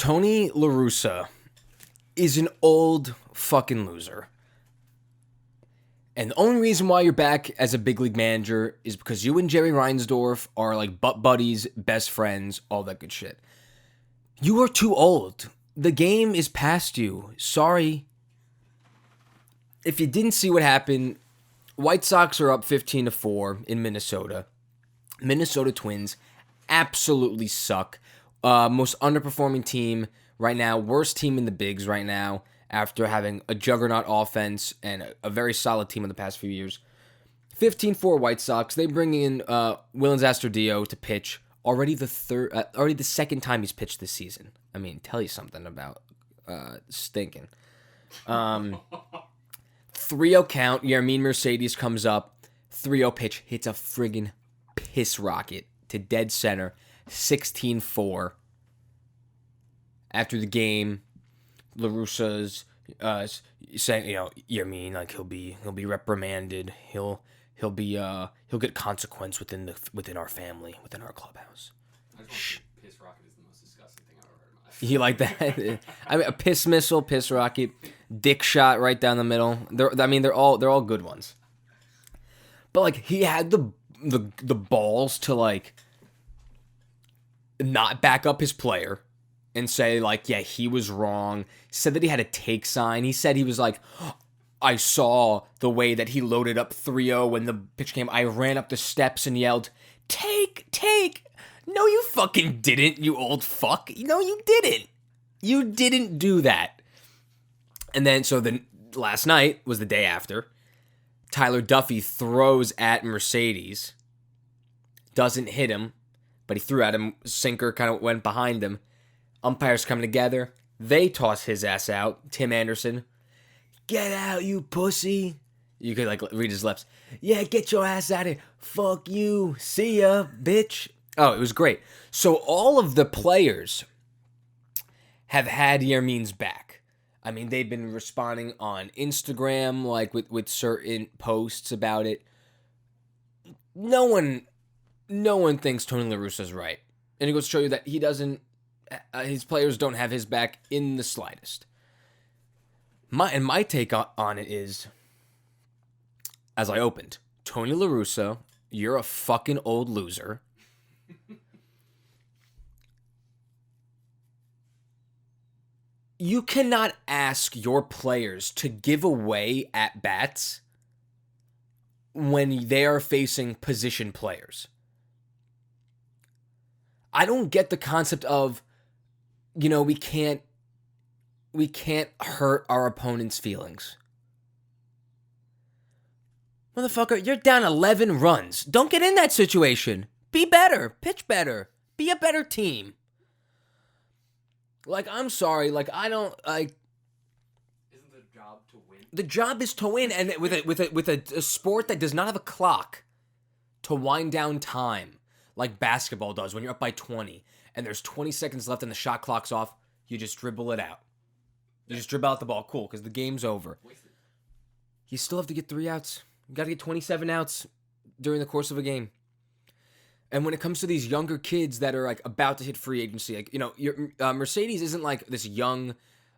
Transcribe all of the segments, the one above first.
Tony La Russa is an old fucking loser. And the only reason why you're back as a big league manager is because you and Jerry Reinsdorf are like butt buddies, best friends, all that good shit. You are too old. The game is past you. Sorry. If you didn't see what happened, White Sox are up 15-4 in Minnesota. Minnesota Twins absolutely suck. Most underperforming team right now. Worst team in the bigs right now after having a juggernaut offense and a very solid team in the past few years. 15-4 White Sox. They bring in Willens Astudillo to pitch. Already the second time he's pitched this season. I mean, tell you something about stinking. 3-0 count. Yermin Mercedes comes up. 3-0 pitch. Hits a friggin' piss rocket to dead center. 16-4. After the game, La Russa's saying, Yermin, like he'll be reprimanded. He'll get consequence within our family, within our clubhouse. I just want to say piss rocket is the most disgusting thing I've ever heard in my life. You like that? I mean, a piss missile, piss rocket, dick shot right down the middle. They're all good ones. But like he had the balls to like not back up his player and say like, yeah, he was wrong. Said that he had a take sign. He said he was like, I saw the way that he loaded up 3-0 when the pitch came. I ran up the steps and yelled, take. No, you fucking didn't, you old fuck. No, you didn't. You didn't do that. And then, so then last night was the day after. Tyler Duffy throws at Mercedes. Doesn't hit him, but he threw at him. Sinker kind of went behind him. Umpires come together. They toss his ass out. Tim Anderson. Get out, you pussy. You could like read his lips. Yeah, get your ass out of here. Fuck you. See ya, bitch. Oh, it was great. So all of the players have had Yermin's back. I mean, they've been responding on Instagram, like with certain posts about it. No one thinks Tony La Russa's right. And it goes to show you that he doesn't, his players don't have his back in the slightest. My take on it is, as I opened, Tony La Russa, you're a fucking old loser. You cannot ask your players to give away at-bats when they are facing position players. I don't get the concept of, we can't hurt our opponent's feelings. Motherfucker, you're down 11 runs. Don't get in that situation. Be better. Pitch better. Be a better team. Like, I'm sorry. Like, I don't, like... Isn't the job to win? The job is to win, and with a sport that does not have a clock to wind down time, like basketball does when you're up by 20, and there's 20 seconds left and the shot clock's off, you just dribble it out. You just dribble out the ball. Cool, because the game's over. Wasted. You still have to get 3 outs. You got to get 27 outs during the course of a game. And when it comes to these younger kids that are like about to hit free agency, like, Mercedes isn't like this young,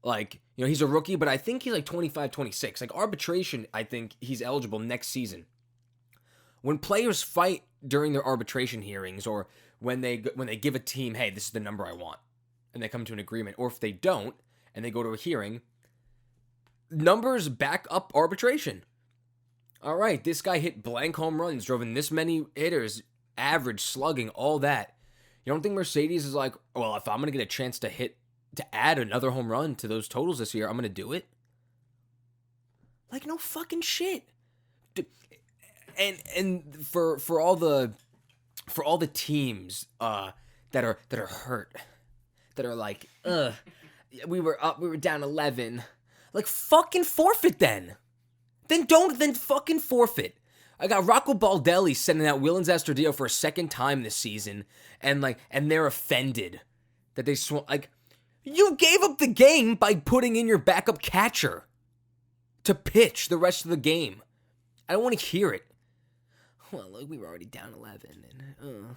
like, he's a rookie, but I think he's like 25, 26. Like arbitration, I think he's eligible next season. When players fight during their arbitration hearings, or when they give a team, hey, this is the number I want, and they come to an agreement, or if they don't and they go to a hearing, numbers back up arbitration. All right, this guy hit blank home runs, drove in this many hitters, average, slugging, all that. You don't think Mercedes is like, well, if I'm going to get a chance to add another home run to those totals this year, I'm going to do it? Like, no fucking shit. And for all the teams that are hurt, that are like, we were down 11. Like, fucking forfeit then. Then fucking forfeit. I got Rocco Baldelli sending out Willens Astudillo for a second time this season, and they're offended that they you gave up the game by putting in your backup catcher to pitch the rest of the game. I don't want to hear it. Well, look, we were already down 11, and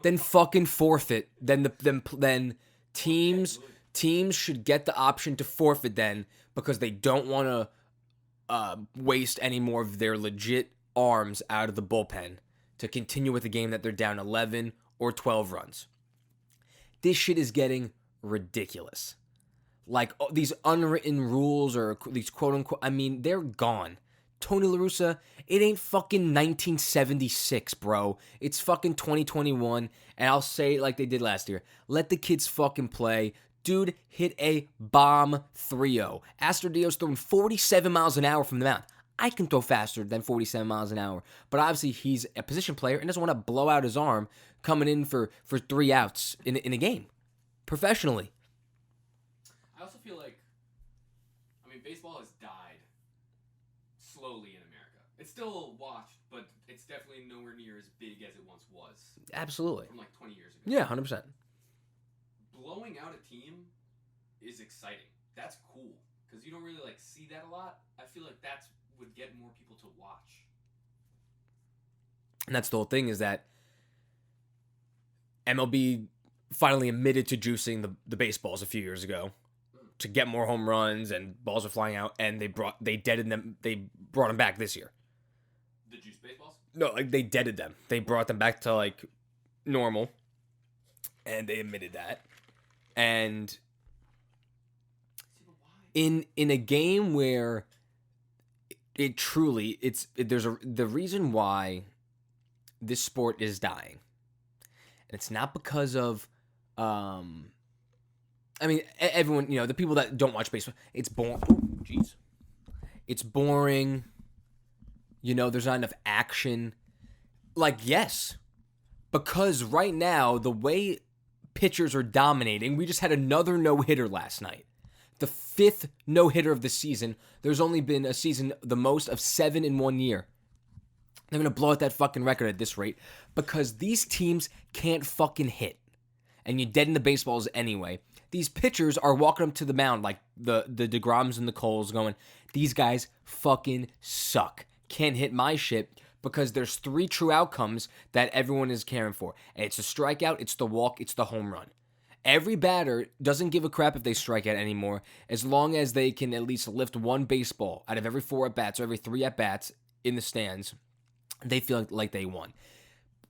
then fucking forfeit. Then Teams should get the option to forfeit then because they don't want to waste any more of their legit arms out of the bullpen to continue with a game that they're down 11 or 12 runs. This shit is getting ridiculous. Like, these unwritten rules or these quote-unquote, I mean, they're gone. Tony La Russa, it ain't fucking 1976, bro. It's fucking 2021, and I'll say it like they did last year. Let the kids fucking play. Dude hit a bomb 3-0. Astrodillo's throwing 47 miles an hour from the mound. I can throw faster than 47 miles an hour, but obviously he's a position player and doesn't want to blow out his arm coming in for 3 outs in a game professionally. I also feel like, baseball has died slowly in America. It's still watched, but it's definitely nowhere near as big as it once was. Absolutely. From like 20 years ago. Yeah, 100%. Blowing out a team is exciting. That's cool because you don't really see that a lot. I feel like that's would get more people to watch. And that's the whole thing, is that MLB finally admitted to juicing the baseballs a few years ago to get more home runs, and balls are flying out, and they brought them back this year. The juice baseballs? No, they deaded them. They brought them back to normal, and they admitted that. And in a game where it truly the reason why this sport is dying, and it's not because of everyone, the people that don't watch baseball, it's boring. Oh, jeez. It's boring. There's not enough action. Yes. Because right now, the way pitchers are dominating, we just had another no-hitter last night. The 5th no-hitter of the season. There's only been a season, the most of 7 in 1 year. They're going to blow out that fucking record at this rate because these teams can't fucking hit. And you deaden the baseballs anyway. These pitchers are walking up to the mound like the DeGroms and the Coles going, these guys fucking suck. Can't hit my shit because there's 3 true outcomes that everyone is caring for. And it's a strikeout, it's the walk, it's the home run. Every batter doesn't give a crap if they strike out anymore as long as they can at least lift one baseball out of every 4 at-bats or every 3 at-bats in the stands. They feel like they won.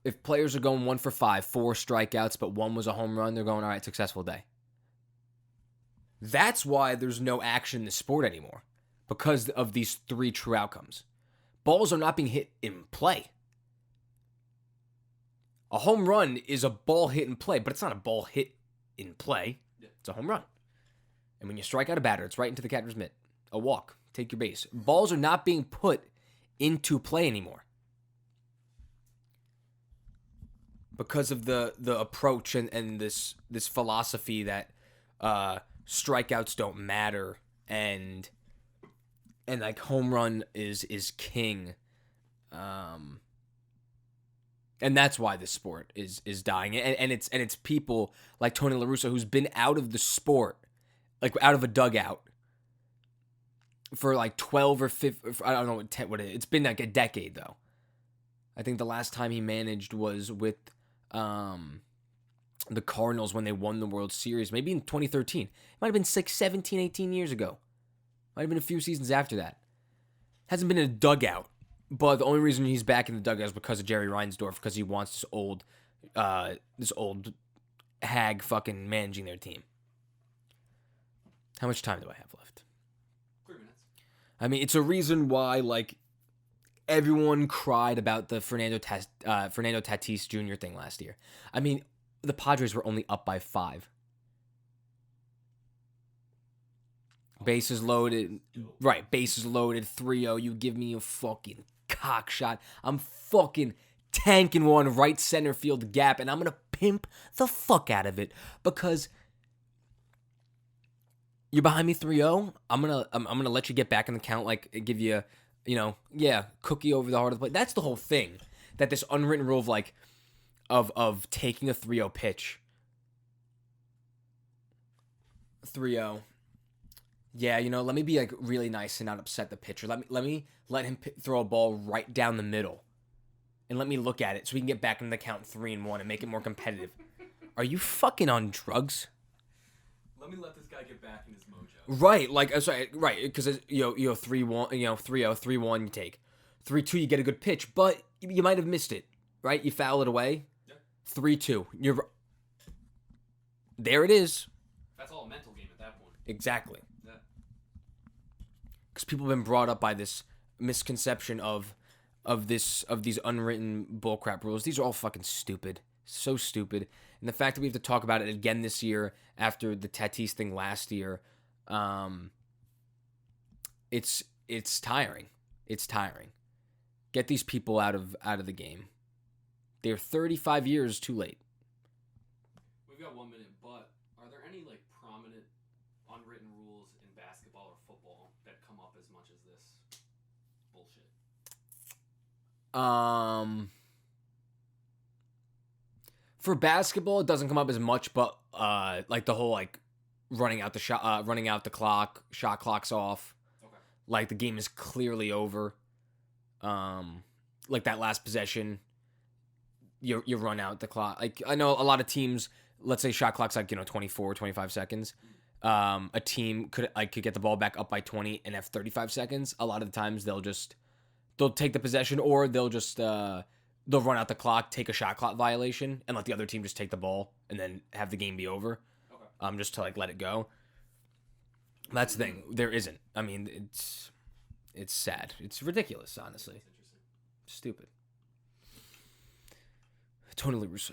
If players are going 1 for 5, 4 strikeouts, but 1 was a home run, they're going, all right, successful day. That's why there's no action in the sport anymore, because of these 3 true outcomes. Balls are not being hit in play. A home run is a ball hit in play, but it's not a ball hit in play. It's a home run. And when you strike out a batter, it's right into the catcher's mitt. A walk. Take your base. Balls are not being put into play anymore. Because of the approach and this philosophy that strikeouts don't matter and home run is king. And that's why this sport is dying. And it's people like Tony La Russa, who's been out of the sport, out of a dugout for 12 or 15, I don't know what it is. It's been a decade though. I think the last time he managed was with the Cardinals when they won the World Series, maybe in 2013. It might have been 17, 18 years ago. Might have been a few seasons after that. Hasn't been in a dugout, but the only reason he's back in the dugout is because of Jerry Reinsdorf, because he wants this old hag fucking managing their team. How much time do I have left? 3 minutes. It's a reason why, everyone cried about the Fernando Tatis Jr. thing last year. The Padres were only up by 5. Bases loaded. Right, bases loaded, 3-0. You give me a fucking cock shot. I'm fucking tanking one right center field gap, and I'm going to pimp the fuck out of it because you're behind me 3-0. I'm going to let you get back in the count, give you, cookie over the heart of the plate. That's the whole thing. That this unwritten rule of taking a 3-0 pitch. 3-0. Yeah, let me be really nice and not upset the pitcher. Let me let him throw a ball right down the middle, and let me look at it so we can get back into the count 3-1 and make it more competitive. Are you fucking on drugs? let this guy get back in his mojo. Right, like sorry, right, because 3-1, 3-0, 3-1 you take. 3-2 you get a good pitch, but you might have missed it, right? You foul it away. Yeah. 3-2. There it is. That's all a mental game at that point. Exactly. Yeah. Because people have been brought up by this misconception of these unwritten bullcrap rules. These are all fucking stupid. So stupid. And the fact that we have to talk about it again this year after the Tatis thing last year, it's tiring. It's tiring. Get these people out of the game. They're 35 years too late. We've got 1 minute, but are there any like prominent unwritten rules in basketball or football that come up as much as this bullshit? For basketball, it doesn't come up as much, but like the whole like running out the clock, shot clock's off. Okay. Like the game is clearly over. Like that last possession, you run out the clock. Like I know a lot of teams, let's say shot clock's like 24, 25 seconds. A team could get the ball back up by 20 and have 35 seconds. A lot of the times they'll take the possession, or they'll run out the clock, take a shot clock violation, and let the other team just take the ball and then have the game be over. Okay. Just to like let it go. That's the thing. There isn't. I mean, it's sad. It's ridiculous, honestly. That's interesting. Stupid. Tony La Russa,